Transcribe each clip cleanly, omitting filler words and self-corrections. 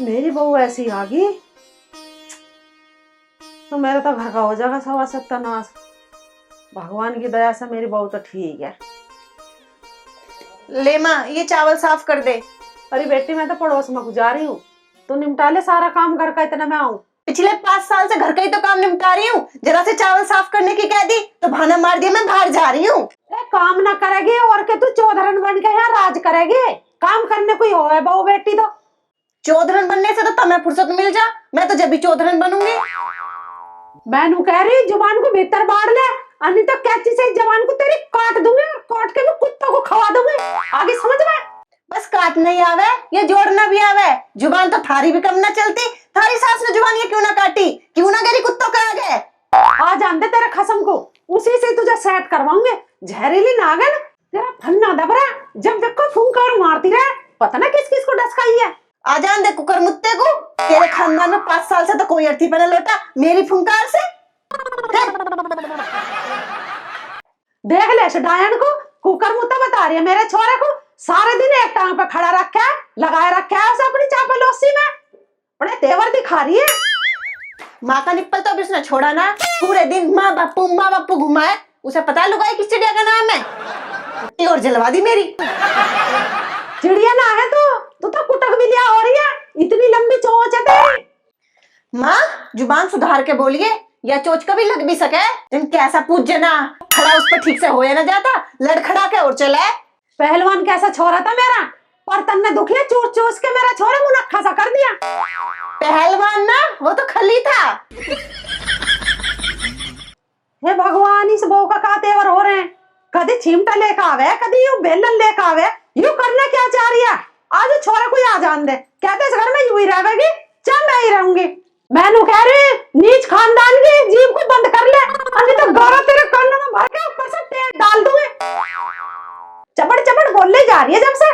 मेरी बहू ऐसी आ गई तो मेरा तो घर का हो जाएगा सवा सत्यानाश। भगवान की दया से मेरी बहू तो ठीक है। ले माँ, ये चावल साफ कर दे। अरे बेटी, मैं तो पड़ोस में गुजार रही हूँ, तू निपटा ले सारा काम घर का, इतना मैं आऊँ। पिछले 5 साल से घर का ही तो काम निपटा रही हूँ। जरा से चावल साफ करने की कह दी तो बहाना मार दिया मैं बाहर जा रही हूँ। काम ना करेगी और के तू चौधरन बन के यहाँ राज करेगी? काम करने कोई हो है बहू बेटी तो। चौधरन बनने से तो तुम्हें फुर्सत मिल जा, मैं तो जब भी चौधरन बनूंगी। मैं नू कह रही जुबान को भीतर बाढ़ ले, अन्य तो कैची से जवान को तेरी काट दूंगी और काट के मैं कुत्तों को खवा दूंगी। आगे समझ में? बस काटना ही आवे या जोड़ना भी आवे, जुबान तो थारी भी कम ना चलती। थारी सास ने जुबान ये क्यों ना काटी, क्यों ना गरी कुत्तों के आगे। आ जानते तेरे खसम को, उसी से तुझे सेट करवाऊंगे। जहरीली नागन तेरा फन्ना दबरा, जब देखो फुंकार मारती रहे, पता ना किस किस को डसकाई है। आ जान दे कुकर मुत्ते को, तेरे खानदान में 5 साल से तो कोई अर्थी पहने लौटा मेरी फुंकार से। देख ले डायन को कुकर मुत्ता बता रही है मेरे छोरे को। सारे दिन एक टांग पे खड़ा रखा है, लगाए रखा है उसे अपनी चापलूसी में, बड़े तेवर दिखा रही है। माँ का निप्पल तो अभी उसने छोड़ा ना, पूरे दिन माँ बापू घुमाए। उसे पता लुगाई किस चिड़िया का नाम है, और जलवा दी मेरी। चिड़िया ना है तू तो कुटक भी लिया हो रही है, इतनी लंबी चोंच है तेरी। माँ जुबान सुधार के बोलिए, या चोच कभी लग भी सके। तुम कैसा पूछ जना, खड़ा उस पर ठीक से होया ना जाता, लड़खड़ा के और चले। पहलवान कैसा छोरा था मेरा, पर तन्ने दुखिया चूस चूस के मेरा छोरा मुनक्खा सा कर दिया। पहलवान ना, वो तो खली था। हे भगवान, इस बहू का का तेवर हो रहे हैं। कभी चिमटा लेकर आवे, कभी यूं बेलन लेकर आवे, यूं करना क्या चाह रही है। आज छोरा को आ जान दे, कहते इस घर में यूं ही रहेगी, चल मैं ही रहूंगी। मैनू कह रही नीच खानदान की जीभ को बंद कर ले, अन्य तो गौरव तेरे कानों में भर के ऊपर से तेल डाल दूंगी। चपड़ चपड़ बोलने जा रही है जब से।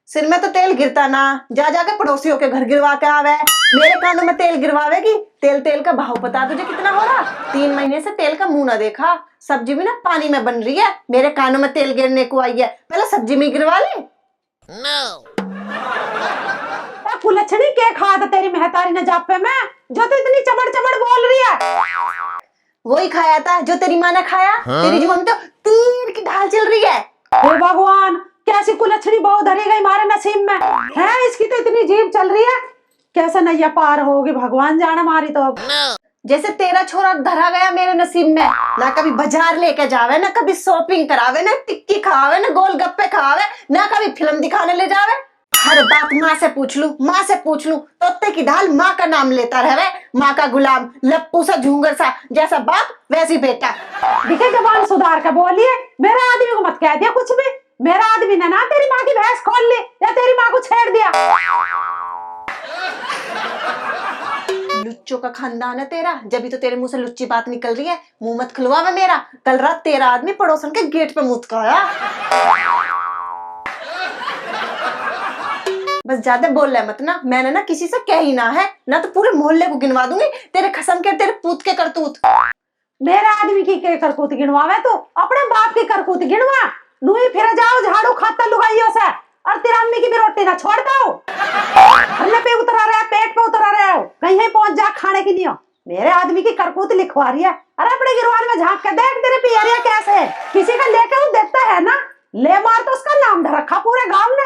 सिर में तो तेल गिरता ना, जा जाके पड़ोसियों के घर गिरवा के आवे। मेरे कानों में तेल गिरवावेगी। तेल का भाव पता तुझे कितना हो रहा? 3 महीने से तेल का मुंह ना देखा। सब्जी भी ना पानी में बन रही है, मेरे कानों में तेल गिरने को आई है। पहले सब्जी में गिरवा ले। कुलछनी के खाया था तेरी महतारी ने जापे में, जो तो इतनी चबड़ चबड़ बोल रही है। वही खाया था जो तेरी माँ ने खाया। तेरी जुबान तो तीर की ढाल चल रही है। हे भगवान, कैसी कुलछनी बहू धरी गई मारे नसीब में है। इसकी तो इतनी जीभ चल रही है, कैसे नैया पार होगी भगवान जाने मारी तो। अब जैसे तेरा छोरा धरा गया मेरे नसीब में, ना कभी बाजार लेके जावे, ना कभी शॉपिंग करावे, ना टिक्की खावे, ना गोलगप्पे खावे, ना कभी फिल्म दिखाने ले जावे। हर बात माँ से पूछ लूं, तोते की ढाल माँ का नाम लेता रहे। माँ का गुलाम, लप्पू सा झूंगर सा, जैसा बाप वैसी बेटा। दिखे जबान सुधार के बोलिए, मेरा आदमी को मत कह दिया कुछ भी। मेरा आदमी ने ना तेरी माँ की भैंस खोल ली या तेरी माँ को छेड़ दिया। लुच्चों का खानदान है तेरा, जब भी तो तेरे मुंह से लुच्ची बात निकल रही है। मुंह मत खुलवा में मेरा। कल रात तेरा आदमी पड़ोसन के गेट पे मुस्काया। बस ज्यादा बोल रहा मत ना, मैंने ना किसी से कह ही ना है, ना तो पूरे मोहल्ले को गिनवा दूंगी तेरे खसम के, तेरे पूत के करतूत। मेरे आदमी की करतूत गिनवावे तो अपने बाप की करतूत गिनवा। नूही फिर जाओ झाड़ू खाता लुगाइयों से, और तेरा अम्मी की भी रोटी ना छोड़ दो। हल्ले पे उतरा रहे, पेट पे उतरा रहे हो, कहीं पहुंच जा खाने की नहीं हो। मेरे आदमी की करतूत लिखवा रही है। अरे अपने गिरवान में झांक के देख तेरे पियरिया कैसे है। किसी का लेके वो देखता है ना, ले मार तो उसका नाम धर रखा पूरे गांव ने।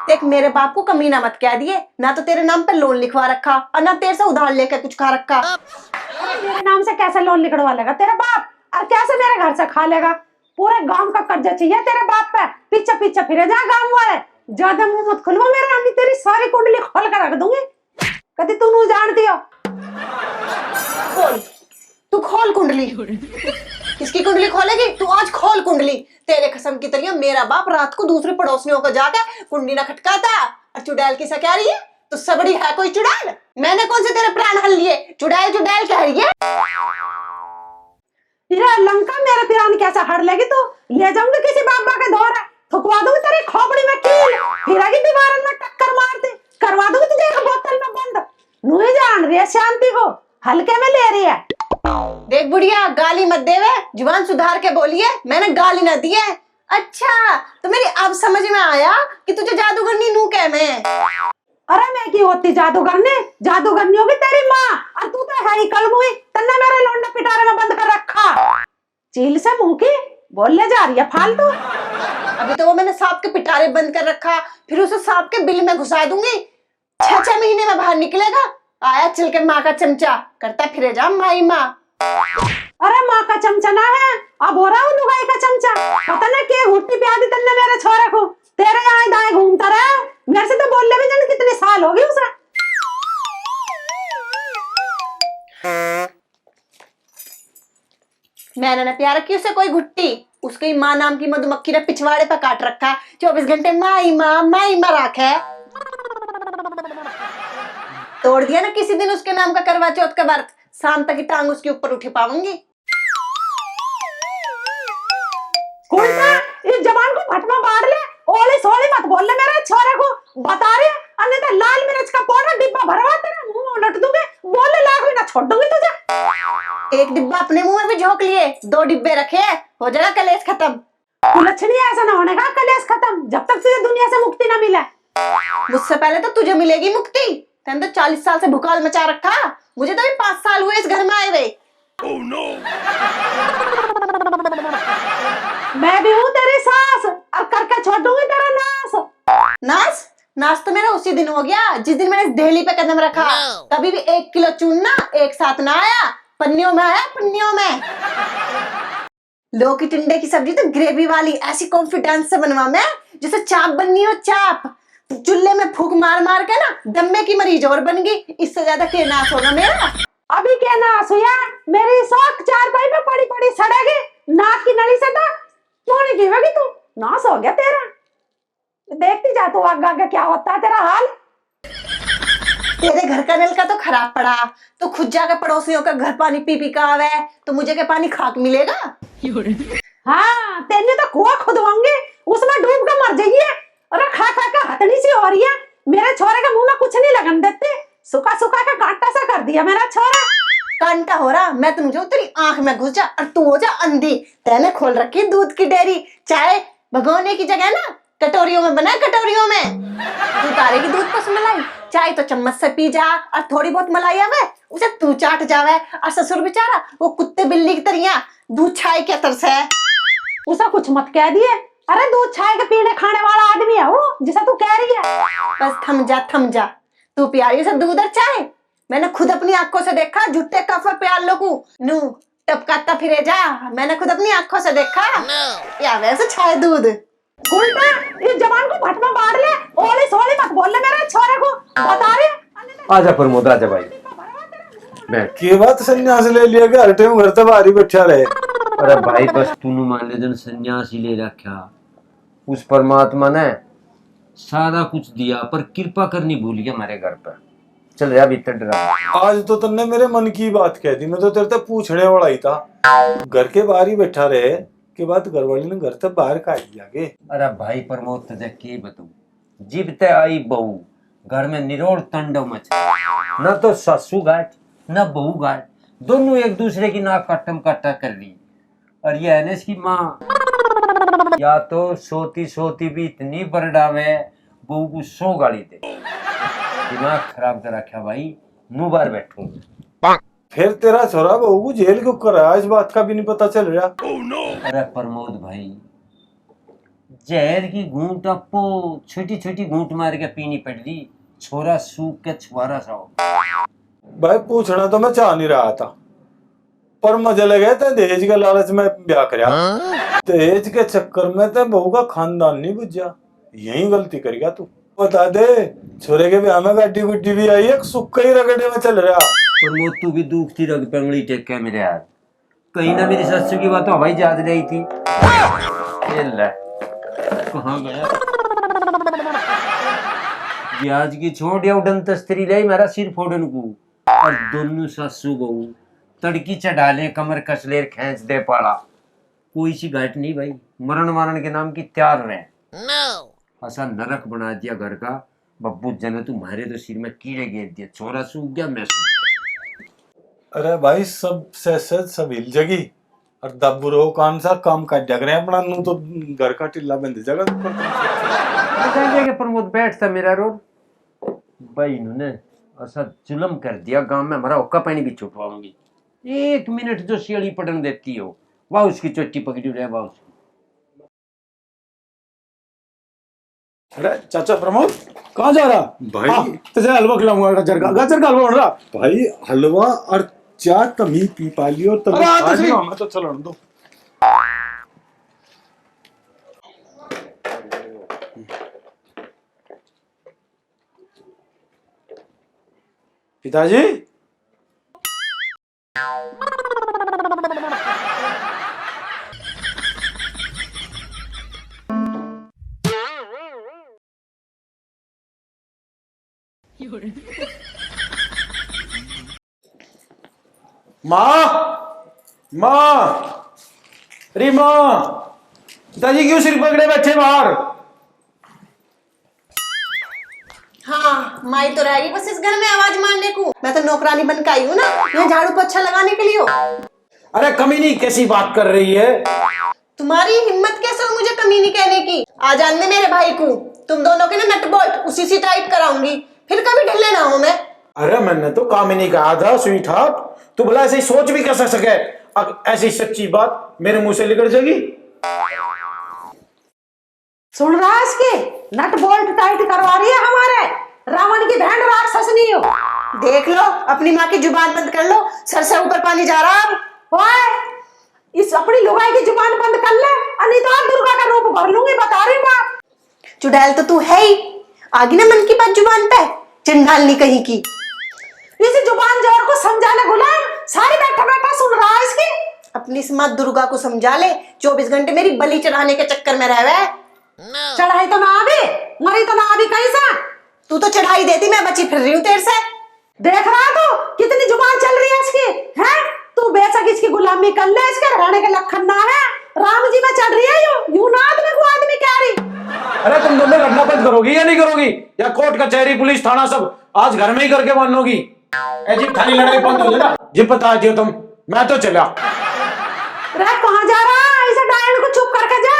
देख मेरे बाप को कमीना मत कह दिए, ना तो तेरे नाम पे लोन लिखवा रखा और ना तेरे से उधार लेकर कुछ खा रखा। मेरे नाम से कैसे लोन लिखवा लेगा तेरा बाप, और कैसे मेरे घर से खा लेगा? पूरे गांव का कर्जा चाहिए तेरे बाप पे, पीछे पीछे फिरे जा गांव वाले। ज्यादा मुंह मत खुलवा मेरा, अन्य तेरी सारी कुंडली खोल कर रख दूंगी। कभी तू नहीं जानती हो। खोल, तू खोल कुंडली। किसकी कुंडली खोलेगी तू? आज खोल कुंडली। तेरे कसम की तरिया मेरा बाप रात को दूसरे पड़ोसियों को जाकर कुंडली ना खटकाता। और चुड़ैल की सा कह रही है तो सबड़ी है कोई चुड़ैल? मैंने कौन से तेरे प्राण हल लिए? चुड़ैल कह रही है। तेरा लंका मेरे पिरान कैसा हड़ लेगी तू? ले जाऊंगी किसी बाबा के दौर, थुकवा दूंगी तेरी खोपड़ी में कील, फिर आगे दीवार में टक्कर मार दे, करवा दूंगी तुझे एक बोतल में बंद। नहीं जान रही है शांति को, हल्के में ले रही है। देख बुढ़िया, गाली मत देवे, जुबान सुधार के बोलिए। मैंने गाली ना दी है, अच्छा, तो मेरी अब समझ में आया कि तुझे जादूगरनी नू कह मैं। अरे मैं की होती जादूगरनी होगी तेरी माँ। और तू तो है ही कलमुई, तन्ने मेरे लौंडा पिटारे में बंद कर रखा। चील से मुंह की बोलने जा रही है फालतू। अभी तो वो मैंने सांप के पिटारे बंद कर रखा, फिर उसे सांप के बिल में घुसा दूंगी। 6 महीने में बाहर निकलेगा। आया चल के माँ का चमचा, करता फिरे जा माई माँ। अरे माँ का चमचा ना है, अब हो रहा हूँ लुगाई का चमचा। पता नहीं के हुट्टी प्यादी तन्ने मेरे छोरे को, तेरे यहाँ दाएं घूमता रहा। मेरे से तो बोलने भी जाने कितने साल हो गए उसे। मैंने ना प्यार की उसे कोई घुट्टी, उसकी माँ नाम की मधुमक्खी ने पिछवाड़े पर काट रखा। 24 घंटे माई माँ राख है। तोड़ दिया ना किसी दिन उसके नाम का करवा चौथ का व्रत, शाम तक की टांग उसके ऊपर उठी पाऊंगी। उल्टा इस जवान को भटमा बाढ़ ले, ओली सोली मत बोल ले मेरे छोरे को। बता रहे अन्यथा लाल मिर्च का पाउडर डिब्बा भरवा तेरा मुंह में उलट दूंगी। बोले लाख भी ना छोड़ दूंगी तुझे। एक डिब्बा अपने मुंह में भी झोंक लिए, 2 डिब्बे रखे, हो जाएगा कलेश खत्म। कुलच्छनी ऐसा ना होने का कलेश खत्म जब तक तुझे दुनिया से मुक्ति ना मिले। मुझसे पहले तो तुझे मिलेगी मुक्ति। तैने तो 40 साल से भुकाल मचा रखा, मुझे तो भी 5 साल हुए इस घर में आए हुए। Oh no! मैं भी हूँ तेरी सास और करके छोड़ दूंगी तेरा नाश। नाश नाश तो मेरा उसी दिन हो गया जिस दिन मैंने इस देहली पे कदम रखा। तभी भी 1 किलो चूना एक साथ ना आया, पन्नियों में आया, पन्नियों में। लौकी टिंडे की सब्जी तो ग्रेवी वाली ऐसी कॉन्फिडेंस से बनवा मैं जैसे चाप बननी हो चाप। चूल्हे में फूक मार मार के ना दम्मे की मरीज और बन गई। इससे ज्यादा क्या नाश होगा मेरा। अभी क्या नाश हुआ, मेरी शौक चारपाई पे पड़ी पड़ी सड़ेगी। नाक की नली से तो क्यों नहीं गिवेगी तू, नाश हो गया तेरा। देखती जा तू आगे आगे क्या होता है तेरा हाल। तेरे घर का नल का तो खराब पड़ा, तो खुद जाकर पड़ोसियों का घर पानी पी पी का आवे, तो मुझे क्या पानी खाक मिलेगा। हाँ तेने तो कुआं खुदवाऊंगी, उसमें डूब कर मर जाइए। अरे खा खा के हथनी सी हो रही है। मेरे छोरे के मुंह में कुछ नहीं लगन देते, सुखा सुखा के कांटा सा कर दिया मेरा छोरा। कांटा हो रहा, मैं तुम जो तेरी आंख में घुस जा और तू हो जा अंधी। तैने खोल रखी दूध की डेयरी, चाय भगोने की जगह ना कटोरियों में बनाए, कटोरियों में। तू तारेगी दूध पर मलाई, चाय तो चम्मच से पी जा, और थोड़ी बहुत मलाई आवे उसे तू चाट जावे। और ससुर बेचारा वो कुत्ते बिल्ली की तरह दूध छाई के तरस है। उसे कुछ मत कह दिए। अरे दूध छाए के पीने खाने वाला आदमी है वो, जिसे तू कह रही है। बस थम जा, तू पियारी उसे दूध और चाय। मैंने खुद अपनी आंखों से देखा, झुट्टे कफर प्यार लोगू नू टपकाता फिरे जा। मैंने खुद अपनी आंखों से देखा या वैसे छाए दूध। उल्टा इस जवान को भटमा बाढ़ ले, ओली सोली मत बोल ले मेरे छोरे को। बता रहे आजा प्रमोद, आजा भाई बैठ। की बात सन्यास ले लिया घर टाइम घर तो बाहर ही बैठा रहे। अरे भाई बस तूने मान ले जन सन्यास ही ले रखा। उस परमात्मा ने सारा कुछ दिया पर कृपा करनी भूल गया हमारे घर पर। चल रहा भीतर डरा। आज तो तुमने मेरे मन की बात कह दी, मैं तो तेरे से पूछने वाला ही था। घर के बाहर ही बैठा रहे के बाद घर वाले ने घर से बाहर काट दिया के। अरे भाई प्रमोद तुझे के बताऊं, जिब ते आई बहू घर में निरोड़ तांडव मचा। न तो सासू घाट न बहू घाट, दोनों एक दूसरे की नाक कट्टम कट्टा कर रही। और ये है इसकी माँ, या तो सोती सोती भी इतनी बरडावे बहू को 100 गाली दे। दिमाग खराब कर रखा भाई, मुंह बार बैठू। फिर तेरा छोरा बहू को जेल क्यों करा, इस बात का भी नहीं पता चल रहा। अरे प्रमोद भाई, जहर की घूंट आपको छोटी छोटी घूंट मार के पीनी पड़ रही। छोरा सूख के छुआरा सा हो। भाई पूछना तो मैं चाह नहीं रहा था, पर मुझे लगे थे दहेज के लालच में ब्याह करया। दहेज के चक्कर में तो बहू का खानदान नहीं बुझा, यही गलती करेगा तू। बता दे छोरे के ब्याह में गाड़ी गुड्डी भी आई है, सुक्का ही रगड़े में चल रहा। प्रमोद तू भी दुखती रग पंगड़ी टेक के मेरे यार। कहीं ना मेरी ससुर की बात तो हवाई जहाज रही थी। कहाँ गया ब्याज की छोड़ या उड़न तस्तरी लाई मेरा सिर फोड़न को। और दोनों सासू बहू तड़की चढ़ा ले, कमर कस ले, खींच दे पाड़ा। कोई सी घाट नहीं भाई, मरण मारण के नाम की तैयार रहे। ऐसा नरक बना दिया घर का। बब्बू जने तुम्हारे तो सिर में कीड़े घेर दिए। छोरा सूख गया, मैं सूख गया। अरे भाई सब से सब हिल जगी, और दबुरो कौन सा काम कर जग रहे हैं अपना नू तो घर का टिल्ला बंद जगह के प्रमोद बैठता मेरा रोड भाई इन्होंने ऐसा जुल्म कर दिया गांव में, हमारा हुक्का पानी भी छुटवाऊंगी। 1 मिनट जो शेड़ी पड़न देती हो वाह उसकी चोटी पकड़ी रहे वाह उसकी। अरे चाचा प्रमोद कहाँ जा रहा भाई? हाँ, तुझे हलवा खिलाऊंगा गाजर का हलवा बन रहा। भाई हलवा और चाय तभी पी पा लियो तभी अरे हाँ, तो खा सही। लियो, हमें तो चलन दो। पिताजी माँ माँ अरे माँ पिताजी क्यों सिर पकड़े बैठे बाहर। हाँ माई तो रहेगी बस इस घर में आवाज मारने को। मैं तो नौकरानी बन के आई हूँ ना, यहाँ झाड़ू पोछा लगाने के लिए हो। अरे कमीनी कैसी बात कर रही है। तुम्हारी हिम्मत कैसे हो मुझे कमीनी कहने की। आ जानने मेरे भाई को, तुम दोनों के ना नट बोल्ट उसी से टाइट कराऊंगी, फिर कभी ढिल्ले ना हो मैं। अरे मैंने तो कामिनी कहा था स्वीट हार्ट, तू भला ऐसे सोच भी कैसे सके। अब ऐसी सच्ची बात मेरे मुंह से निकल जाएगी। सुन रहा है इसके नट बोल्ट टाइट करवा रही है हमारे रावण की बहन राक्षसनी हो। देख लो अपनी माँ की जुबान बंद कर लो, सर से ऊपर पानी जा रहा अब। ओए इस अपनी लुगाई की जुबान बंद कर ले, नहीं तो आज दुर्गा का रूप भर लूंगी, बता रही बात। चुड़ैल तो तू है ही, आगी ना मन की बात जुबान पे, चंडालनी कहीं की। इस जुबान जोर को समझा ले गुलाम, सारी बैठा बैठा सुन रहा है इसकी। अपनी इस माँ दुर्गा को समझा ले, 24 घंटे मेरी बलि चढ़ाने के चक्कर में रह। चढ़ाई तो ना आवे, मरी तो ना आवी कहीं से। तू तो चढ़ाई देती, मैं बची फिर रही हूँ तेरे से। देख रहा तो कितनी जुबान चल रही है इसकी, हैं? तू बेशक इसकी गुलामी कर ले, इसके रहने के लखन ना है। राम जी में चढ़ रही है यूं ना आदमी को आदमी कह रही। अरे तुम दोनों घटना बंद करोगी या नहीं करोगी, या कोर्ट कचहरी पुलिस थाना सब आज घर में ही करके मानोगी। जी थानी लड़ाई बंद हो जाएगा जी, बता दियो तुम, मैं तो चला। रे कहाँ जा रहा है? इसे डायन को चुप करके जा।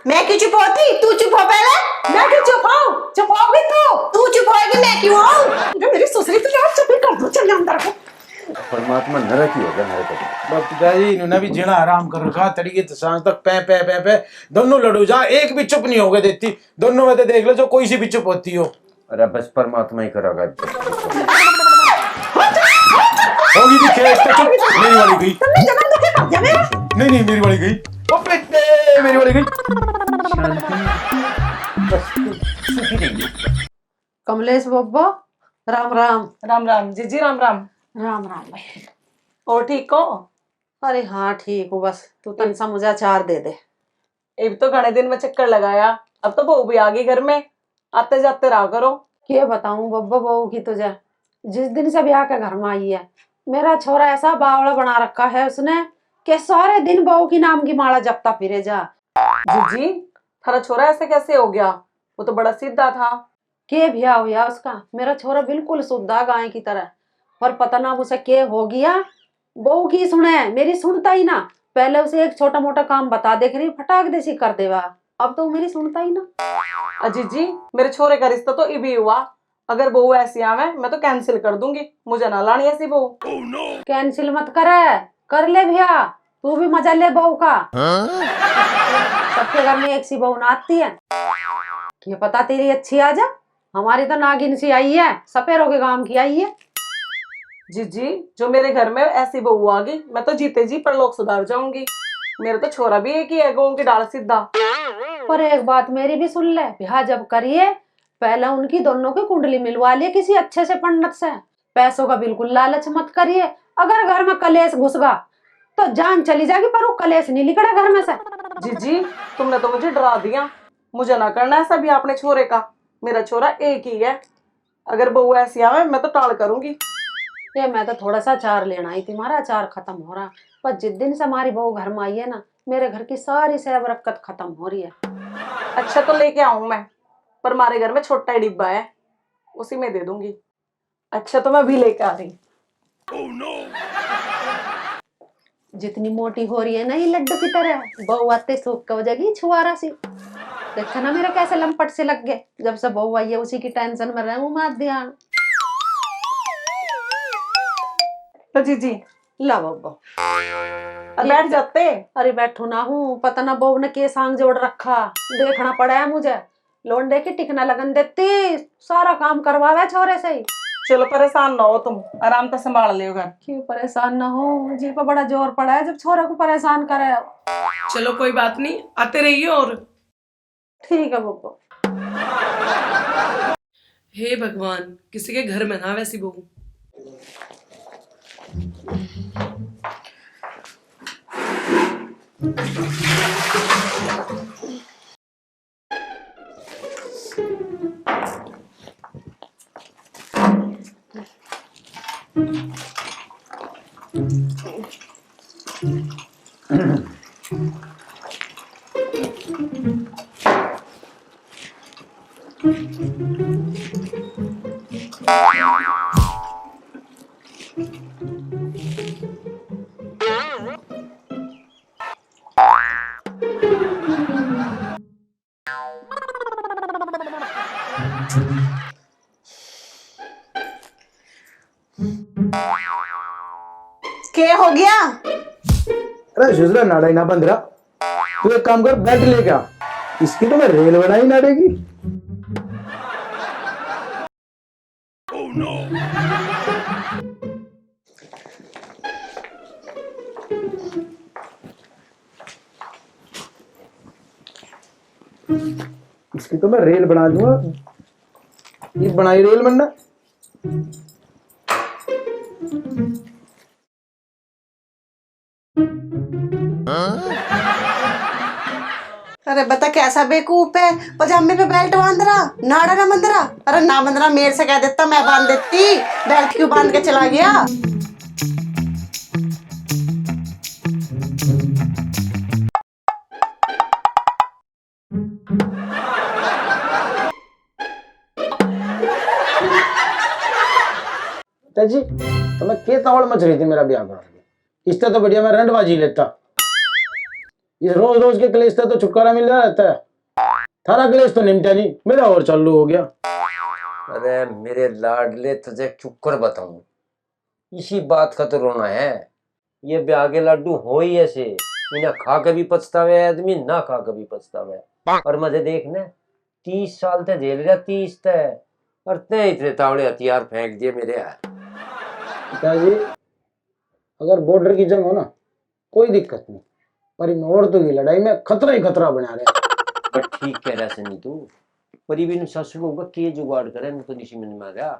मैं क्यों चुप होती, तू चुप हो पहले। मैं क्यों चुप हूँ? चुप होगी तू चुप होगी, मैं क्यों हूँ। जो मेरी ससुरी तुझे आज चुप ही कर दो, चल अंदर को। परमात्मा नरक ही होगा मेरे को। पिताजी इन्होंने भी जीना आराम कर रखा, तड़िए तो सांझ तक पे पे पे पे दोनों लड़ो जा, एक भी चुप नहीं होगे देती। दोनों में तो देख लो जो कोई सी भी चुप होती हो। अरे बस परमात्मा ही करेगा। होगी भी खेल तो चुप। मेरी वाली गई। तुमने जन्म दुखी कर दिया मेरा। नहीं नहीं मेरी वाली गई। ओ बेटे मेरी वाली गई। कमलेश बब्बा राम राम। राम राम जीजी, राम राम। राम राम भाई। और ठीक हो? अरे हाँ ठीक हूँ, बस तू तन सा मुझे अचार दे दे। एक तो घने दिन में चक्कर लगाया, अब तो बहू भी आ गई घर में, आते जाते रहा करो। क्या बताऊं बब्बा बहू की तुझे, जिस दिन से ब्याह के घर में आई है मेरा छोरा ऐसा बावड़ा बना रखा है उसने कि सारे दिन बहू की नाम की माला जपता फिरे जा। जीजी थारा छोरा ऐसे कैसे हो गया? वो तो बड़ा सीधा था। के ब्याह हुआ उसका? मेरा छोरा बिल्कुल शुद्धा गाय की तरह, पर पता ना उसे के हो गया। बहू की सुने, मेरी सुनता ही ना। पहले उसे एक छोटा मोटा काम बता दे करी फटाक दे सी कर देवा, अब तो मेरी सुनता ही ना। जीजी मेरे छोरे का रिश्ता तो इभी हुआ, अगर बहू ऐसी आवे मैं तो कैंसिल कर दूंगी, मुझे ना लानी ऐसी बहू। कैंसिल मत करे, कर ले भैया, तू भी मजा ले बहू का। सबके घर में एक सी बहू ना आती है, क्या पता तेरी अच्छी आ जा। हमारी तो नागिन सी आई है, सपेरों के काम की आई है। जीजी जो मेरे घर में ऐसी बहू आ गई मैं तो जीते जी परलोक सुधार जाऊंगी। मेरा तो छोरा भी एक ही है, गऊ की डाल सीधा। पर एक बात मेरी भी सुन ले, ब्याह जब करिए पहले उनकी दोनों की कुंडली मिलवा लिए किसी अच्छे से पंडित से। पैसों का बिल्कुल लालच मत करिए, अगर घर में कलेश घुस गया तो जान चली जाएगी, पर वो कलेश नहीं निकले घर में से। जीजी तुमने तो मुझे डरा दिया, मुझे ना करना ऐसा भी अपने छोरे का। मेरा छोरा एक ही है, अगर बहू ऐसी आवे मैं तो टाल करूंगी। ये मैं तो थोड़ा सा अचार लेना आई थी, हमारा अचार खत्म हो रहा, पर जिस दिन से हमारी बहू घर में आई है ना, मेरे घर की सारी से बरकत खत्म हो रही है। अच्छा तो लेके आऊं मैं, पर हमारे घर में छोटा ही डिब्बा है, उसी में दे दूंगी। अच्छा तो मैं भी लेके आ रही। जितनी मोटी हो रही है ना ये लड्डू की तरह, बहू आते सूख हो जाएगी छुआरा सी। देखा ना मेरा कैसे लंपट से लग गए, जब से बहू आई है उसी की टेंशन में रहे मार दिया। तो जीजी ला बब्बो अब बैठ जाते। अरे बैठो ना हूँ, पता ना बहू ने के सांग जोड़ रखा, देखना पड़ा है मुझे। लोंडे की टिकना लगन देती, सारा काम करवावे छोरे से ही। चलो परेशान ना हो तुम, आराम से संभाल लियो घर। क्यों परेशान ना हो, जी पर बड़ा जोर पड़ा है जब छोरा को परेशान करे। चलो कोई बात नहीं, आते रहिए। और ठीक है बब्बो। हे भगवान, किसी के घर में ना वैसी बहू। क्या हो गया? अरे शुजरा नाड़ा ही ना बंद रहा। तू एक काम कर, बेल्ट लेके आ, इसकी तो मैं रेल बनाई नाड़ेगी। इसकी तो मैं रेल बना दूंगा। ये बनाई रेल बनना। अरे बता कैसा बेवकूफ है, पजामे पे बेल्ट बांध रहा, नाड़ा ना बंध रहा। अरे ना बंध रहा मेरे से कह देता, मैं बांध देती। बेल्ट क्यों बांध के चला गया? जी तो मैं के तावड़ मच रही थी मेरा ब्याह करा के, इससे तो बढ़िया मैं रंडबाजी लेता। इस रोज रोज के क्लेश से तो छुटकारा मिल रहा रहता है। थारा क्लेश तो निमटा नहीं, मेरा और चालू हो गया। अरे मेरे लाडले, तुझे चुप कर बताऊं, इसी बात का तो रोना है। ये ब्याह के लड्डू हो ही ऐसे, इन्हें खा के भी पछतावे आदमी, ना खा के भी पछतावे। और मुझे देखना 30 साल तक झेल रहा, 30 तक, और ते इतने तावड़े हथियार फेंक दिए मेरे यार। पिताजी अगर बॉर्डर की जंग हो ना कोई दिक्कत नहीं, पर इन औरतों की लड़ाई में खतरा ही खतरा बना रहे। पर ठीक कह रहा नहीं तू, पर ये भी ससुर होगा के जुगाड़ करे न तो निशी मन में आ गया।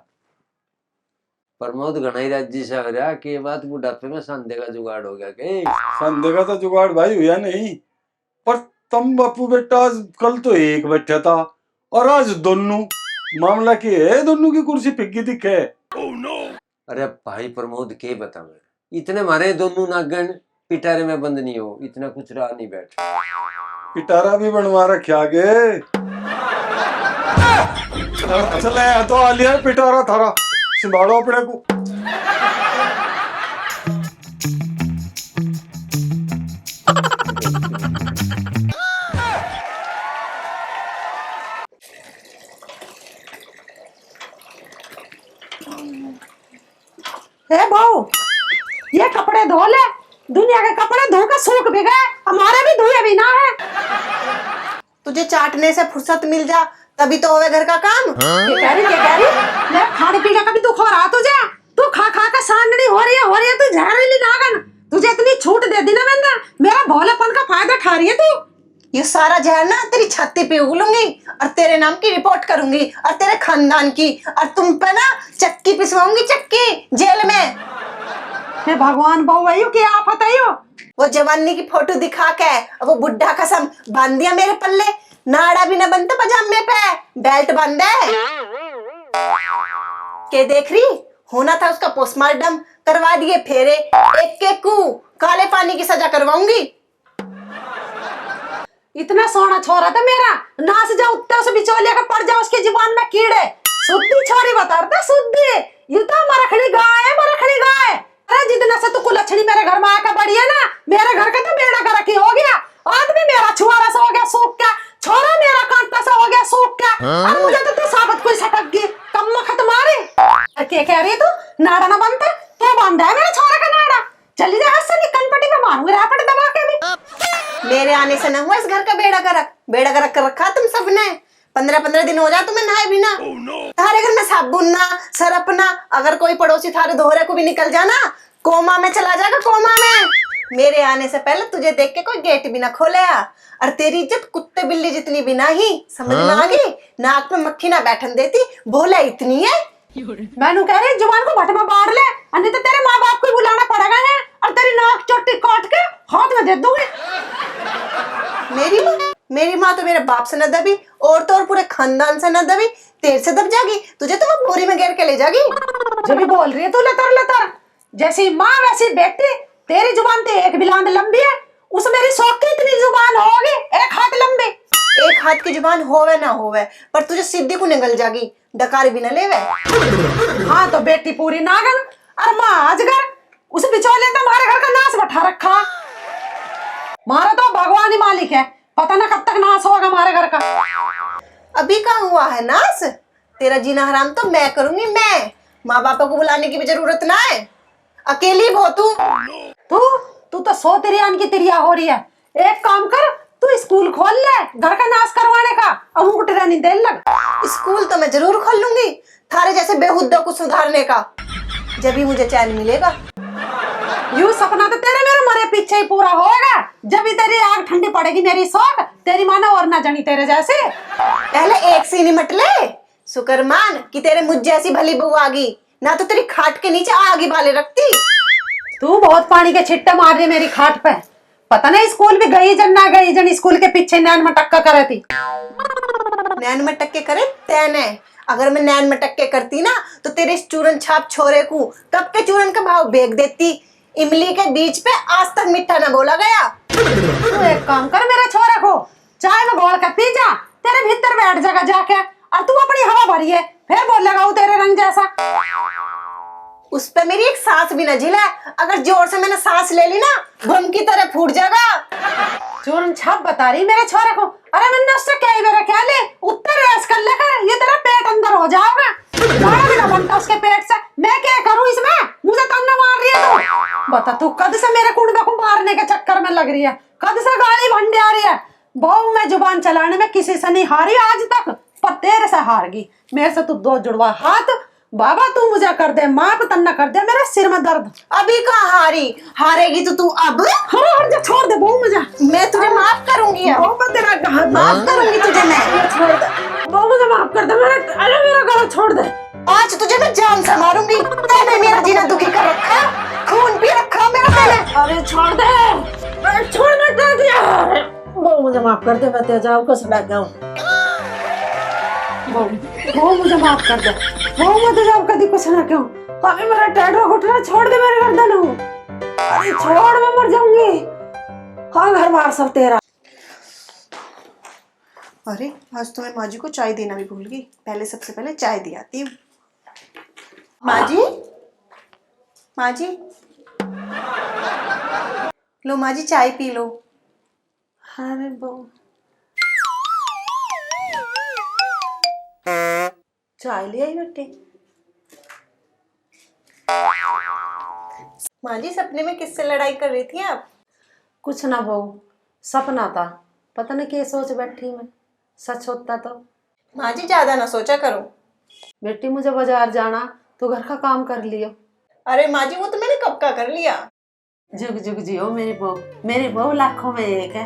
प्रमोद घनाई राज्य से हो रहा के बात बुढ़ापे में संधे का जुगाड़ हो गया के। संधे का तो जुगाड़ भाई हुआ नहीं, पर तुम बापू बेटा आज कल तो एक बैठा था और आज दोनों। मामला क्या है, दोनों की कुर्सी फिक्की दिखे। अरे भाई प्रमोद के बतावे, इतने मारे दोनों नागन पिटारे में बंद नहीं हो, इतना कुछ रहा नहीं बैठ। पिटारा भी बनवा रखा गे। चले तो आ लिया पिटारा थारा, संभालो अपने को। हे बहू, ये कपड़े धो ले, दुनिया के कपड़े धो के सूख भी गए, हमारे भी धुए भी ना है। तुझे चाटने से फुर्सत मिल जा तभी तो होवे घर का काम। क्या कह रही? मैं खाने पीने का भी दुख हो रहा तुझे? तू खा खा के सांडनी हो रही है तू जहरीली नागन। तुझे इतनी छूट दे दी ना मैंने, मेरा भोलेपन का फायदा खा रही है तू। ये सारा जहर ना तेरी छाती पे उगलूंगी और तेरे नाम की रिपोर्ट करूंगी और तेरे खानदान की, और तुम पे ना चक्की पिसवाऊंगी, चक्की जेल में। हे भगवान, बहू आयु क्या आफत आयु? वो जवानी की फोटो दिखा के वो बुढ़ा कसम बांध दिया मेरे पल्ले। नाड़ा भी ना बनता पजामे पे, बेल्ट बांध है। के देख रही? होना था उसका पोस्टमार्टम, करवा दिए फेरे एक के कू, काले पानी की सजा करवाऊंगी। इतना सोना छोरा था मेरा, नाच जा उत्ते उसे बिचौलिया का पड़ जा उसकी जुबान में कीड़े। शुद्धि छोरी बता रहा, शुद्धि। ये तो मरखड़ी गाय है, मरखड़ी गाय। अरे जितना से तू कुलछनी मेरे घर में आकर बढ़ी है ना, मेरे घर का तो बेड़ा कर रखी हो गया। आदमी मेरा छुआरा सा हो गया सूख का, छोरा मेरा कांटा सा हो गया सूख का, और मुझे तो तू साबत कोई सटक गई कम मखत मारे। क्या कह रही तू? नाड़ा ना बनता क्या बांधा है मेरे छोरे का नाड़ा? चली जा हाथ से निकल पटी में मारूंगी रापट दबा के भी। मेरे आने से न हुआ इस घर का बेड़ा गरक कर रखा तुम सबने। 15-15 दिन हो जाए तुम्हें नहाए बिना। तारे घर में साबुन ना सरप ना, अगर कोई पड़ोसी थारे दोहरे को भी निकल जाना कोमा में चला जाएगा, कोमा में। मेरे आने से पहले तुझे देख के कोई गेट भी ना खोले, और तेरी इज्जत कुत्ते बिल्ली जितनी भी ना ही, समझ में आ गई? नाक में मक्खी ना बैठन देती, भोला इतनी है। मैनू कह रही जुबान को भट में बाढ़ ले, अन्य तो तेरे माँ बाप को बुलाना पड़ेगा है, और तेरी नाक चोटी काट के हाथ में दे दूंगी। मेरी माँ तो मेरे बाप से न दबी, और तो और पूरे खानदान से न दबी, तेरे से दब जागी, तुझे तो वो बोरी में घेर के ले जागी। जब भी बोल रही है तू लतर लतर, जैसी माँ वैसी बेटी। तेरी जुबान तो एक बिलांद लंबी है, उस मेरी शौक की इतनी जुबान होगी एक हाथ लंबी। एक हाथ की जुबान होवे ना होवे, पर तुझे सीधी को निकल जागी, डकार भी न लेवे। हाँ तो बेटी पूरी नागन और माँ अजगर, उस बिचौले तो हमारे घर का नाश बैठा रखा। मारा तो भगवान ही मालिक है, पता ना कब तक नाश होगा हमारे घर का। अभी कहाँ हुआ है नाश? तेरा जीना हराम तो मैं करूंगी, मैं। माँ बापा को बुलाने की भी जरूरत ना है, अकेली बहुत तू तो सो तिरियान की तिरिया हो रही है। एक काम कर, तू स्कूल खोल ले घर का नाश करवाने का, और मुकुट रानी देने लग। स्कूल तो मैं जरूर खोल लूंगी, थारे जैसे बेहुद्दा को सुधारने का, जब भी मुझे चैन मिलेगा। यू सपना तो तेरे मेरे मरे पीछे ही पूरा होगा, जब भी तेरी आग ठंडी पड़ेगी मेरी शौक, तेरी माँ ने और ना जानी तेरे जैसे। पहले एक सी निमट ले, शुक्र मान कि तेरे मुझ जैसी भली बहू आ गई, ना तो तेरी खाट के नीचे आग ही बाले रखती। तू बहुत पानी के छिट्टे मार रही मेरी खाट पे, पता नहीं स्कूल भी गई जन ना गई जन, स्कूल के पीछे नैन मटक्का करे थी। नैन मटक्के करे तेने, अगर मैं नैन मटक्के करती ना तो तेरे चूरन छाप छोरे को कब के चूरन का भाव बेच देती। इमली के बीच पे आज तक मीठा ना बोला गया। तू एक काम कर, मेरे छोरे को चाय में घोल के पी जा, तेरे भीतर बैठ जाएगा जाके, और तू अपनी हवा भरी है, फिर बोलेगा वो तेरे रंग जैसा। उस पे मेरी एक सांस भी न झिला, अगर जोर से मैंने सांस ले ली ना बम की तरह फूट जाएगा। चूरन छाप बता रही मेरे छोरे को, अरे मैंने उससे कई बार कह ले उत्तर रेस कर लेकर, ये तेरा पेट अंदर हो जाएगा, गाना भी ना बनता उसके पेट से। मैं क्या करूं इसमें, मुझे तन्ना मार रही है तू। बता तू कद से मेरे कुंडे को मारने के चक्कर में लग रही है, कद से गाली भंडे आ रही है। बहू में जुबान चलाने में किसी से नहीं हारी आज तक, पर तेरे से हार गई। मेरे से तू दो जुड़वा हाथ, बाबा तू मुझे कर दे माफ, तन्ना कर दे, मेरे सिर में दर्द। अभी कहाँ हारेगी तो तू अब। हाँ हट जा, छोड़ दे बहू मुझे, मैं तुझे माफ करूंगी, बहू मैं तेरा हाथ माफ करूंगी तुझे मैं। छोड़ दे बहू, मुझे माफ कर दे, अरे मेरा गला छोड़ दे। आज तुझे मैं जान से मारूंगी, तूने मेरा जीना दुखी कर रखा, खून पी रखा मेरा मैंने। अरे छोड़ दे, अरे छोड़ना कर दिया। बहू मुझे माफ कर दे, मैं तेजाब को सड़ा गया हूँ। बहू मुझे माफ कर दे, बहू मैं तेजाब कभी कुछ ना क्यों, अभी मेरा टैटू घुटना छोड़ दे मेरे गर्दन हूँ, अरे छोड़, मैं मर जाऊंगी। हाँ घर बार सब तेरा। अरे आज तो मैं माँ जी को चाय देना भी भूल गई, पहले सबसे पहले चाय दी आती हूँ। माँ जी, माँ जी, लो माँ जी चाय पी लो। अरे बहू चाय ले आई बेटे। माँ जी सपने में किससे लड़ाई कर रही थी आप? कुछ ना बहू, सपना था, पता नहीं क्या सोच बैठी मैं, सच होता तो। माँ जी ज्यादा ना सोचा करो। बेटी मुझे बाजार जाना, तो घर का काम कर लियो। अरे माँ जी वो तो मैंने कब का कर लिया। जुग जुग जियो मेरी बहू, मेरी बहू लाखों में एक है।